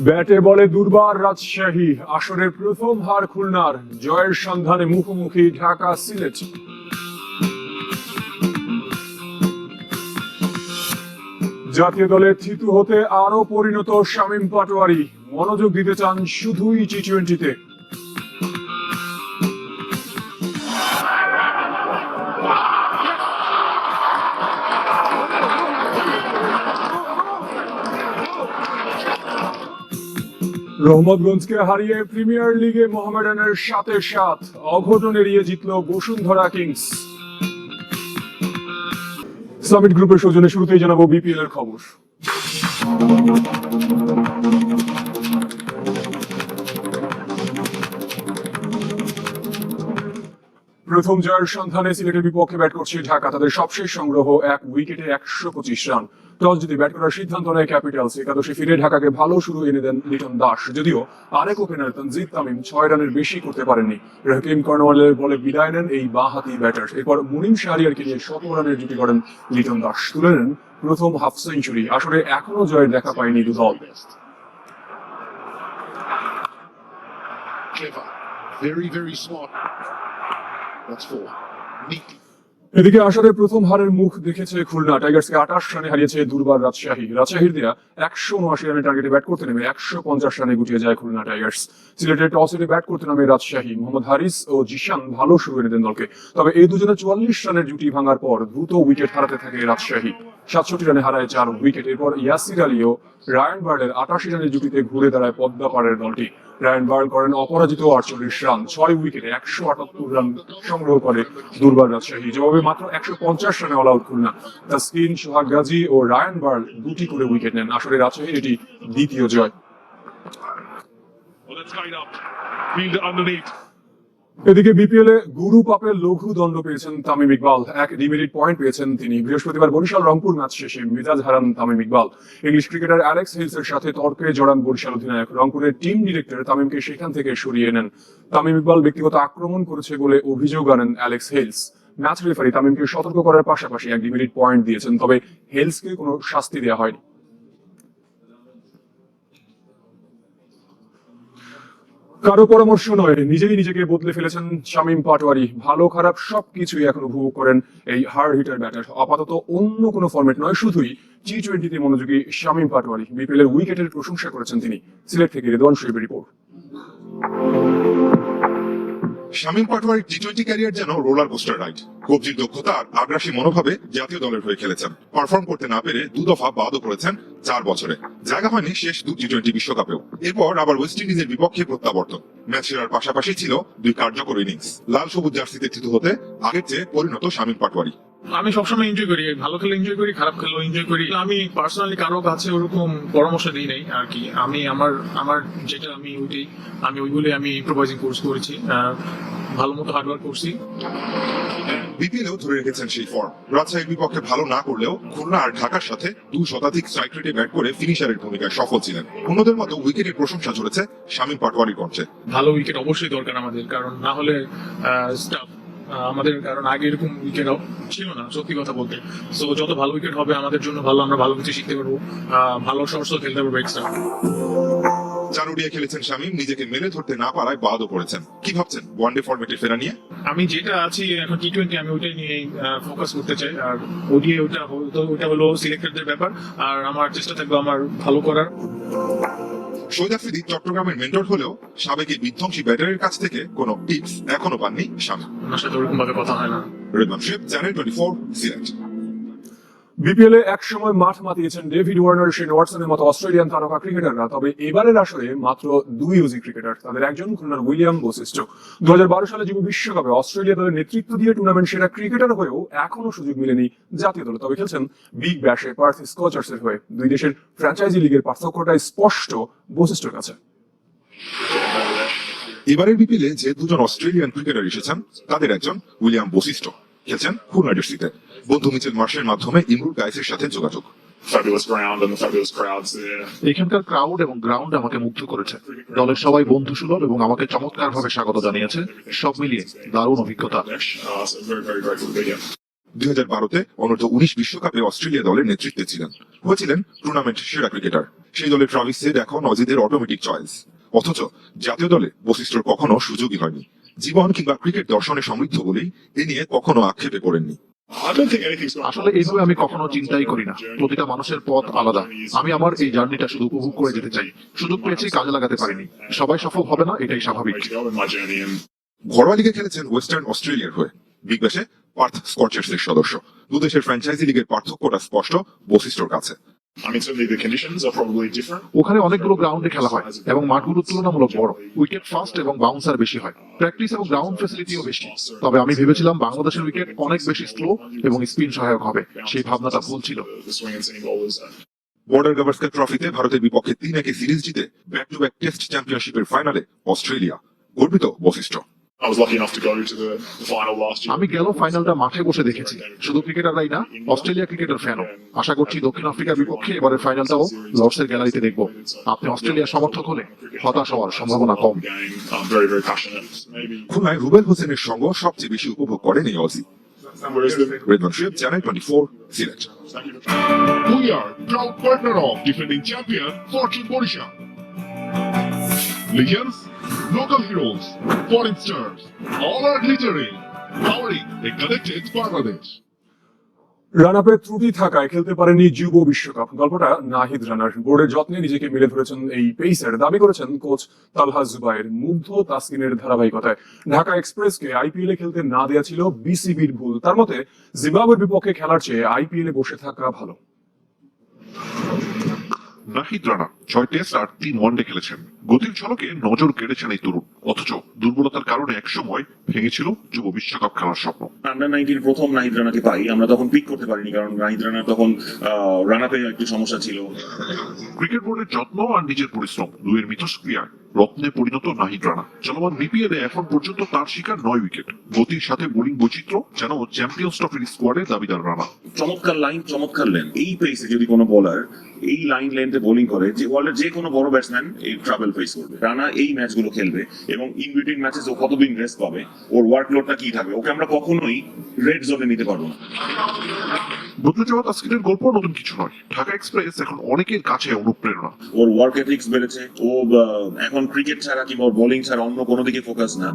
ব্যাটে বলে দুর্বার রাজশাহী, আসরের প্রথম হার খুলনার, জয়ের সন্ধানে মুখোমুখি ঢাকা সিলেট। জাতীয় দলে থিতু হতে আরো পরিণত শামীম পাটোয়ারি, মনোযোগ দিতে চান শুধুই টি-20-তে। রহমতগঞ্জকে হারিয়ে প্রিমিয়ার লিগে মোহামেডানের 7-7, অঘটন এড়িয়ে জিতল বসুন্ধরা কিংস। সামিট গ্রুপের সৌজন্যে শুরুতেই জানাবো বিপিএল এর খবর। প্রথম জয়ের সন্ধানে সিলেটের বিপক্ষে ব্যাট করছে ঢাকা। তাদের সবশেষ সংগ্রহ 1 উইকেটে 125 রান। টস জিতে ব্যাট করার সিদ্ধান্ত নেয় ক্যাপিটালস। একাদশে ফিরে ঢাকাকে ভালো শুরু এনে দেন লিটন দাস, যদিও আরেক ওপেনার তানজিদ তামিম 6 রানের বেশি করতে পারেননি। রহিম কর্নওয়ালের বলে বিদায় নেন এই বাঁহাতি ব্যাটার। এরপর মুনিম শাহরিয়ারকে নিয়ে 17 রানের জুটি করেন লিটন দাস, তুলে নেন প্রথম হাফ সেঞ্চুরি। আসলে এখনো জয়ের দেখা পায়নি দুদল। Very smart. That's 4. Neat. এদিকে আসরের প্রথম হারের মুখ দেখেছে খুলনা। টাইগার্সকে 28 রানে হারিয়েছে দুর্বার রাজশাহী। রাজশাহীর দেয়া 179 রানের টার্গেটে ব্যাট করতে নেমে 150 রানে গুটিয়ে যায় খুলনা টাইগার্স। সিলেটের টসে ব্যাট করতে নামে রাজশাহী। মোহাম্মদ হারিস ও জিশান ভালো শুরু এনে দেন দলকে, তবে এই দুজনে 44 রানের জুটি ভাঙার পর দ্রুত উইকেট হারাতে থাকে রাজশাহী। 67 রানে হারায় 4 উইকেট। এরপর ইয়াসির আলী ও রায়ান বার্লের 88 রানের জুটিতে ঘুরে দাঁড়ায় পদ্মাপাড়ের দলটি। রায়ান বার্ল করেন অপরাজিত 48 রান। 6 উইকেটে 178 রান সংগ্রহ করে দুর্বার রাজশাহী। জবাবে মাত্র 150 রানে অল আউট খুলনা। তাসকিন, সোহাগ গাজী ও রায়ান বার্ল দুটি করে উইকেট নেন। আসলে রাজশাহীর এটি দ্বিতীয় জয়। এদিকে বিপিএল এ গুরু পাপের লঘু দণ্ড পেয়েছেন তামিম ইকবাল। 1 ডিমেরিট পয়েন্ট পেয়েছেন তিনি। বৃহস্পতিবার বরিশাল রংপুর ম্যাচ শেষে মেজাজ হারান Tamim Iqbal. English cricketer Alex হেলসের সাথে তর্কে জড়ান বরিশাল অধিনায়ক। রংপুরের টিম ডিরেক্টর তামিমকে সেখান থেকে সরিয়ে নেন। তামিম ইকবাল ব্যক্তিগত আক্রমণ করেছে বলে অভিযোগ আনেন অ্যালেক্স হেলস। ম্যাচ রেফারি তামিমকে সতর্ক করার পাশাপাশি 1 ডিমেরিট পয়েন্ট দিয়েছেন, তবে হেলসকে কোনো শাস্তি দেওয়া হয়নি। কারো পরামর্শ নয়, নিজেই নিজেকে বদলে ফেলেছেন শামীম পাটোয়ারি। ভালো খারাপ সবকিছুই এখন উপভোগ করেন এই হার্ড হিটার ব্যাটার। আপাতত অন্য কোনো ফরম্যাট নয়, শুধুই টি-20তে মনোযোগী শামীম পাটোয়ারি। বিপিএল এর উইকেটের প্রশংসা করেছেন তিনি। সিলেট থেকে রেদওয়ান শরীফের রিপোর্ট। শামীম পাটোয়ারির টি-20 ক্যারিয়ার যেন রোলার কোস্টার রাইড। কবজির দক্ষতা আর আগ্রাসী মনোভাবে জাতীয় দলের হয়ে খেলেছেন। পারফর্ম করতে না পেরে 2 দফা বাদও করেছেন 4 বছরে। জায়গা হয়নি শেষ 2 টি-20 বিশ্বকাপেও। এরপর আবার ওয়েস্ট ইন্ডিজের বিপক্ষে প্রত্যাবর্তন। ম্যাচ সেরার পাশাপাশি ছিল 2 কার্যকর ইনিংস। লাল সবুজ জার্সিতে থিতু হতে আগের চেয়ে পরিণত শামীম পাটোয়ারি। আমি সবসময় এনজয় করি, ভালো খেলে এনজয় করি, খারাপ খেলেও এনজয় করি। আমি পার্সোনালি কারো কাছে ওরকম পরামর্শ দিই নাই আর কি। আমি আমার যেটা আমি ওইগুলি আমি ইম্প্রোভাইজিং কোর্স করেছি, ভালো মতো হার্ডওয়ার্ক করছি। বিপিএলেও ধরে রেখেছেন সেই ফর্ম। রাজশাহীর বিপক্ষে ভালো না করলেও খুলনা আর ঢাকার সাথে 2 শতাধিক স্ট্রাইক রেটে ব্যাট করে ফিনিশারের ভূমিকায় সফল ছিলেন। অন্যদের মতো উইকেটের প্রশংসা ঝরেছে শামীম পাটোয়ারির কণ্ঠে। ভালো উইকেট অবশ্যই দরকার আমাদের, কারণ না হলে স্টাফ আমাদের, কারণ আগে এরকম উইকেট ছিল না সত্যি কথা বলতে। সো যত ভালো উইকেট হবে আমাদের জন্য ভালো, আমরা ভালো কিছু শিখতে পারবো, ভালো শর্টসও খেলতে পারবো এক্সট্রা। 4 ওডিআই খেলেছেন শামীম, নিজেকে মেলে ধরতে না পারায় বাদও পড়েছেন। কি ভাবছেন ওয়ানডে ফরম্যাটে ফেরা নিয়ে? আমি যেটা আছি এখন টি-20, আমি ওইটাই নিয়ে ফোকাস করতে চাই। আর ওডিআই ওটা হলো সিলেক্টরদের ব্যাপার, আর আমার চেষ্টা থাকবে আমার ভালো করার। শহীদ আফ্রিদি চট্টগ্রামের মেন্টর হলেও সাবেক বিধ্বংসী ব্যাটারের কাছ থেকে কোনো টিপস এখনো পাননি শামীম। ওনার সাথে ওরকম ভাবে কথা হয় না। রেদওয়ান শরীফ, চ্যানেল 24, সিলেট। বিপিএল এ এক সময় মাঠ মাতিয়েছেন ডেভিড ওয়ার্নার, শেন ওয়াটসনের মতো অস্ট্রেলিয়ান তারকা ক্রিকেটাররা। তবে এবারের আসরে মাত্র 2 ইউজি ক্রিকেটার। তাদের একজন খুলনার উইলিয়াম বশিষ্ঠ। 2012 সালে যুব বিশ্বকাপে অস্ট্রেলিয়া দলের নেতৃত্ব দিয়ে টুর্নামেন্ট সেরা ক্রিকেটার হয়েও এখনো সুযোগ মেলেনি জাতীয় দলে। তবে খেলছেন বিগ ব্যাশে পার্থ স্কচার্স এর হয়ে। 2 দেশের ফ্র্যাঞ্চাইজি লিগের পার্থক্যটা স্পষ্ট বশিষ্ঠের কাছে। এবারের বিপিএলে যে 2 জন অস্ট্রেলিয়ান ক্রিকেটার এসেছেন তাদের একজন উইলিয়াম বশিষ্ঠ। খেলছেন খুলনা জার্সিতে। বন্ধু মিচেল মার্শের মাধ্যমে ইমরুল গায়েসের সাথে যোগাযোগ। এখানকার ক্রাউড এবং গ্রাউন্ড আমাকে মুগ্ধ করেছে। দলের সবাই বন্ধুসুলভ এবং আমাকে চমৎকার ভাবে স্বাগত জানিয়েছে। সব মিলিয়ে দারুণ অভিজ্ঞতা। 2012-তে অনূর্ধ্ব 19 বিশ্বকাপে অস্ট্রেলিয়া দলের নেতৃত্বে ছিলেন। হয়েছিলেন টুর্নামেন্ট সেরা ক্রিকেটার। সেই দলে ট্রাভিস হেড এখন অজিদের অটোমেটিক চয়েস। অথচ জাতীয় দলে বশিষ্ঠর কখনো সুযোগই হয়নি। জীবন কিংবা ক্রিকেট দর্শনে সমৃদ্ধ বলেই এ নিয়ে কখনো আক্ষেপে পড়েননি। আসলে এইভাবে আমি কখনো চিন্তাই করি না। প্রতিটা মানুষের পথ আলাদা। আমি আমার এই জার্নিটা শুধু উপভোগ করে যেতে চাই। সুযোগ পেয়েছি, কাজে লাগাতে পারিনি। সবাই সফল হবে না, এটাই স্বাভাবিক। ঘরোয়া লিগে খেলেছেন ওয়েস্টার্ন অস্ট্রেলিয়ার হয়ে। বিগ ব্যাশে পার্থ স্কচের্স এর সদস্য। দুদেশের ফ্র্যাঞ্চাইজি লিগের পার্থক্যটা স্পষ্ট বশিষ্ঠর কাছে। ওখানে অনেকগুলো গ্রাউন্ডে খেলা হয় এবং মাঠগুলো তুলনামূলক বড়। উইকেট ফাস্ট এবং বাউন্সার বেশি হয়। প্র্যাকটিস এবং গ্রাউন্ড ফ্যাসিলিটিও বেশি। তবে আমি ভেবেছিলাম বাংলাদেশের উইকেট অনেক বেশি স্লো এবং স্পিন সহায়ক হবে। সেই ভাবনাটা ভুল ছিল। বর্ডার গাভাস্কার ট্রফিতে ভারতের বিপক্ষে 3-1 সিরিজ জিতে ব্যাক টু ব্যাক টেস্ট চ্যাম্পিয়নশিপের ফাইনালে অস্ট্রেলিয়া। গর্বিত বশিষ্ঠ। আমি গেল ফাইনালটা মাঠে বসে দেখেছি। শুধু ক্রিকেটাররাই না, অস্ট্রেলিয়া ক্রিকেটার ফ্যানও। আশা করছি দক্ষিণ আফ্রিকার বিপক্ষে এবারের ফাইনালটাও লর্ডসের গ্যালারিতে দেখব। আপনি অস্ট্রেলিয়ার সমর্থক হলে হতাশ হওয়ার সম্ভাবনা কম। খুলনায় রুবেল হোসেনের সঙ্গ সবচেয়ে বেশি উপভোগ করেন এই Aussie. Redwan Shuaib, channel 24, Sylhet. We are proud partner of defending champion Fortune Borisha. Legends, local heroes, foreign stars, all are glittering, powering a connected Bangladesh. রানাপে ত্রুটি থাকায় খেলতে পারেনি যুব বিশ্বকাপ। গল্পটা নাহিদ রানার। বোর্ডের যত্নে নিজেকে মেলে ধরেছেন এই পেসার। দাবি করেছেন কোচ তালহা জুবায়ের। মুগ্ধ তাসকিনের ধারাবাহিকতায়। ঢাকা এক্সপ্রেসকে আইপিএলে খেলতে না দেয়া ছিল বিসিবির ভুল। তার মতে জিম্বাবুয়ের বিপক্ষে খেলার চেয়ে আইপিএলে বসে থাকা ভালো। নাহিদ রানা 6 টেস্ট আর 3 ওয়ানডে খেলেছেন। গতির ঝলকে নজর কেড়েছেন এই তরুণ। অথচ দুর্বলতার কারণে একসময় ভেঙেছিল যুব বিশ্বকাপ খেলার স্বপ্ন। আন্ডার-19 প্রথম নাহিদ রানাকে পাই, আমরা তখন পিক করতে পারিনি, কারণ নাহিদ রানার তখন রান আপে একটু সমস্যা ছিল। ক্রিকেট বোর্ডের যত্ন আর নিজের পরিশ্রম দুয়ের মিথস্ক্রিয়ায় রত্নে পরিণত নাহিদ রানা। চলমান বিপিএল এ এখন পর্যন্ত তার শিকার 9 উইকেট। গতির সাথে বোলিং বৈচিত্র্য যেন চ্যাম্পিয়ন্স ট্রফির স্কোয়াডে দাবিদার রানা। চমৎকার লাইন, চমৎকার লেন্থ। এই পেসে যদি কোনো বোলার এই লাইন লেন্থে বোলিং করে, যে ওয়ার্ল্ডের যে কোনো বড় ব্যাটসম্যান এই ট্রাভেল ফেস করবে। রানা এই ম্যাচগুলো খেলবে এবং ইন বিটুইন ম্যাচেস ও কতদিন রেস্ট পাবে, ওর ওয়ার্কলোডটা কি থাকবে, ওকে আমরা কখনোই রেড জোনে নিতে পারবো না। বদলে যাওয়া তাসকিনের গল্প নতুন কিছু নয়। ঢাকা এক্সপ্রেস এখন অনেকের কাছে অনুপ্রেরণা। ওর ওয়ার্ক এথিক্স বেড়েছে। ও এখন ক্রিকেট ছাড়া কিংবা ওর বোলিং ছাড়া অন্য কোনো দিকে ফোকাস না।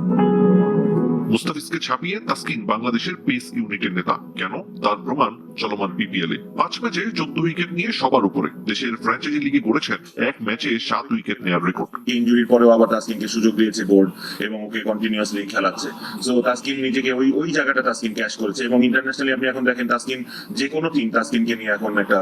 মুস্তাফিজকে ছাপিয়ে তাসকিন বাংলাদেশের পেস ইউনিটের নেতা। কেন? তার প্রমাণ চলমান বিপিএল এ 5 ম্যাচে 14 উইকেট নিয়ে সবার উপরে। দেশের ফ্র্যাঞ্চাইজি লিগে গড়েছেন এক ম্যাচে 7 উইকেট নেওয়ার রেকর্ড। ইনজুরির পরেও আবার তাসকিনকে সুযোগ দিয়েছে বোর্ড এবং ওকে কন্টিনিউয়াসলি খেলাচ্ছে। সো তাসকিন নিজেকে ওই জায়গাটা তাসকিন ক্যাশ করেছে এবং ইন্টারন্যাশনালি আপনি এখন দেখেন তাসকিন যে কোনো টিম তাসকিনকে নিয়ে এখন একটা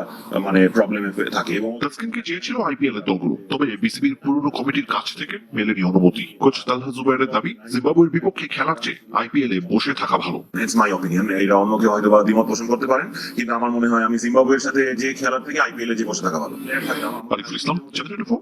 মানে প্রবলেমে থাকে। এবং তাসকিনকে চেয়েছিল আইপিএল এর দলগুলো, তবে বিসিবির পুরনো কমিটির কাছ থেকে মেলেনি অনুমতি। কোচ তালহা জুবায়েরের দাবি, জিম্বাবুয়ের বিপক্ষে খেলার চেয়ে আইপিএল এ বসে থাকা ভালো। It's my opinion. এটা অন্য কেউ হয়তো বা দ্বিমত পোষণ করতে পারেন, কিন্তু আমার মনে হয় আমি জিম্বাবুয়ের সাথে যে খেলার থেকে আইপিএল এ যে বসে থাকা ভালো। আরিফুল ইসলাম, চ্যানেল 24।